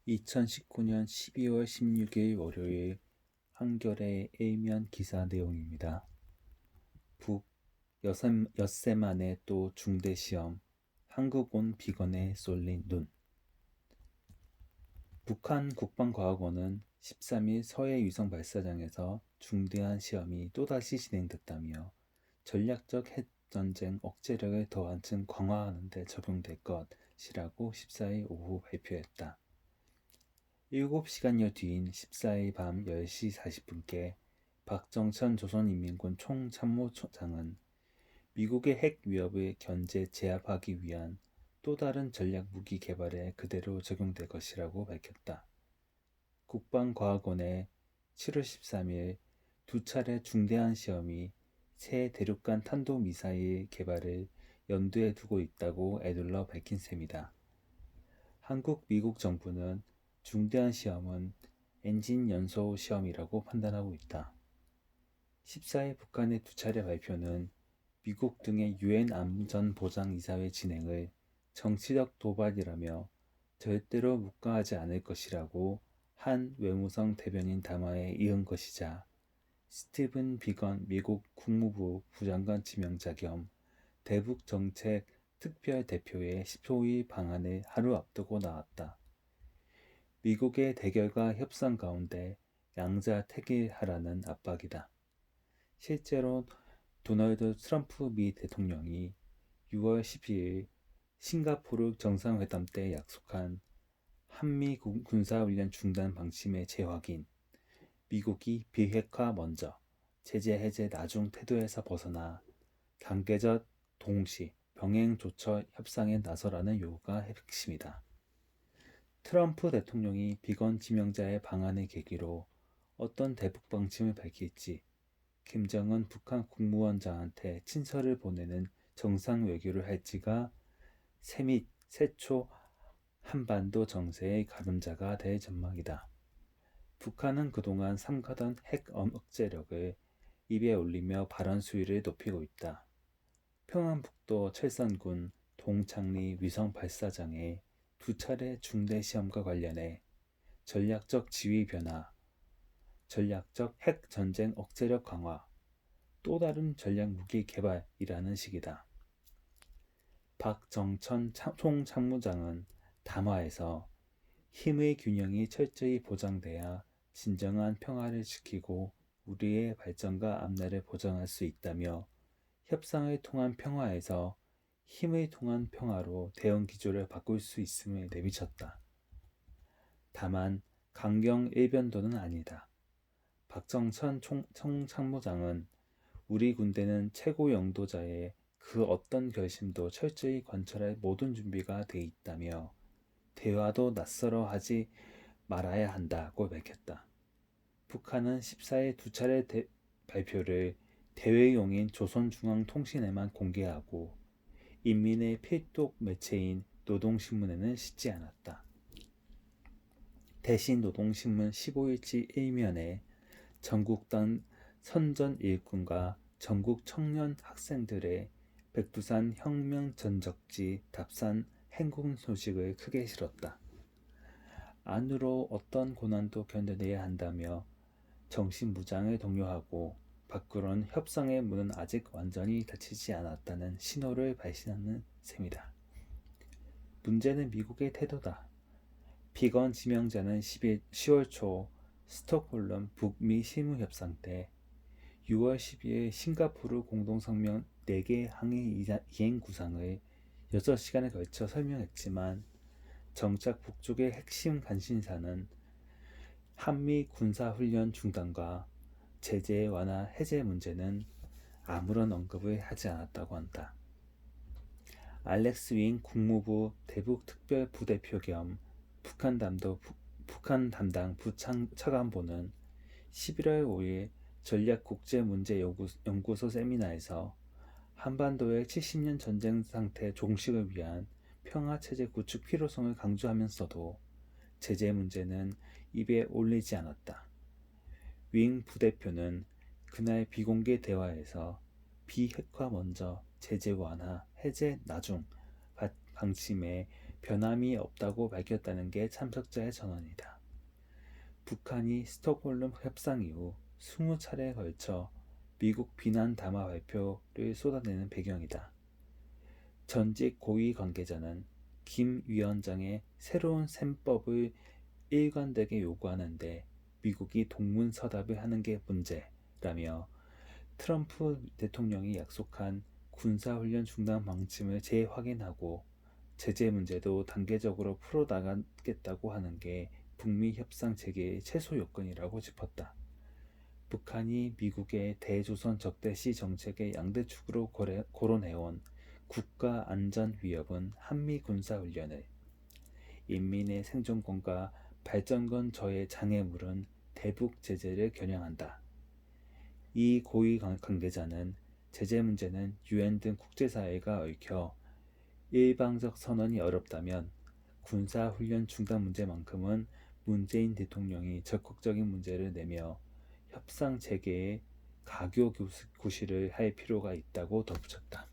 2019년 12월 16일 월요일 한겨레 A면 기사 내용입니다. 북 엿새 만에 또 중대시험, 한국 온 비건에 쏠린 눈. 북한 국방과학원은 13일 서해 위성 발사장에서 중대한 시험이 또다시 진행됐다며 전략적 핵전쟁 억제력을 더 한층 강화하는 데 적용될 것이라고 14일 오후 발표했다. 7시간여 뒤인 14일 밤 10시 40분께 박정천 조선인민군 총참모장은 미국의 핵 위협을 견제 제압하기 위한 또 다른 전략 무기 개발에 그대로 적용될 것이라고 밝혔다. 국방과학원의 7월 13일 두 차례 중대한 시험이 새 대륙간 탄도미사일 개발을 염두에 두고 있다고 애둘러 밝힌 셈이다. 한국, 미국 정부는 중대한 시험은 엔진 연소 시험이라고 판단하고 있다. 14일 북한의 두 차례 발표는 미국 등의 유엔 안전보장이사회 진행을 정치적 도발이라며 절대로 묵과하지 않을 것이라고 한 외무성 대변인 담화에 이은 것이자 스티븐 비건 미국 국무부 부장관 지명자 겸 대북 정책 특별 대표의 소위 방안을 하루 앞두고 나왔다. 미국의 대결과 협상 가운데 양자 택일하라는 압박이다. 실제로 도널드 트럼프 미 대통령이 6월 12일 싱가포르 정상회담 때 약속한 한미 군사훈련 중단 방침의 재확인, 미국이 비핵화 먼저, 제재 해제 나중 태도에서 벗어나 단계적 동시 병행 조처 협상에 나서라는 요구가 핵심이다. 트럼프 대통령이 비건 지명자의 방안을 계기로 어떤 대북 방침을 밝힐지, 김정은 북한 국무원장한테 친서를 보내는 정상 외교를 할지가 세밋 세초 한반도 정세의 가름자가 될 전망이다. 북한은 그동안 삼가던 핵 억제력을 입에 올리며 발언 수위를 높이고 있다. 평안북도 철산군 동창리 위성 발사장에 두 차례 중대 시험과 관련해 전략적 지위 변화, 전략적 핵 전쟁 억제력 강화, 또 다른 전략 무기 개발이라는 식이다. 박정천 총참모장은 담화에서 힘의 균형이 철저히 보장돼야 진정한 평화를 지키고 우리의 발전과 앞날을 보장할 수 있다며 협상을 통한 평화에서 힘을 통한 평화로 대응 기조를 바꿀 수 있음을 내비쳤다. 다만 강경 일변도는 아니다. 박정천 총참모장은 우리 군대는 최고 영도자의 그 어떤 결심도 철저히 관철할 모든 준비가 돼 있다며 대화도 낯설어 하지 말아야 한다고 밝혔다. 북한은 14일 두 차례 발표를 대외용인 조선중앙통신에만 공개하고 인민의 필독 매체인 노동신문에는 싣지 않았다. 대신 노동신문 15일치 일면에 전국단 선전 일꾼과 전국 청년 학생들의 백두산 혁명 전적지 답산 행군 소식을 크게 실었다. 안으로 어떤 고난도 견뎌내야 한다며 정신무장을 독려하고 밖으로는 협상의 문은 아직 완전히 닫히지 않았다는 신호를 발신하는 셈이다. 문제는 미국의 태도다. 비건 지명자는 10월 초 스톡홀름 북미 실무협상 때 6월 12일 싱가포르 공동성명 4개 항의 이행 구상을 6시간에 걸쳐 설명했지만 정작 북쪽의 핵심 관심사는 한미 군사훈련 중단과 제재 완화 해제 문제는 아무런 언급을 하지 않았다고 한다. 알렉스 윙 국무부 대북특별 부대표 겸 북한 담당 부차관보는 11월 5일 전략국제문제연구소 세미나에서 한반도의 70년 전쟁 상태 종식을 위한 평화체제 구축 필요성을 강조하면서도 제재 문제는 입에 올리지 않았다. 윙 부대표는 그날 비공개 대화에서 비핵화 먼저, 제재 완화, 해제 나중 방침에 변함이 없다고 밝혔다는 게 참석자의 전언이다. 북한이 스톡홀름 협상 이후 20차례에 걸쳐 미국 비난 담화 발표를 쏟아내는 배경이다. 전직 고위 관계자는 김 위원장의 새로운 셈법을 일관되게 요구하는데 미국이 동문서답을 하는 게 문제라며 트럼프 대통령이 약속한 군사훈련 중단 방침을 재확인하고 제재 문제도 단계적으로 풀어나가겠다고 하는 게 북미 협상 재개의 최소 요건이라고 짚었다. 북한이 미국의 대조선 적대시 정책의 양대축으로 거론해온 국가 안전 위협은 한미 군사훈련을, 인민의 생존권과 발전권 저해 장애물은 대북 제재를 겨냥한다. 이 고위 관계자는 제재 문제는 유엔 등 국제사회가 얽혀 일방적 선언이 어렵다면 군사훈련 중단 문제만큼은 문재인 대통령이 적극적인 문제를 내며 협상 재개에 가교 구실을 할 필요가 있다고 덧붙였다.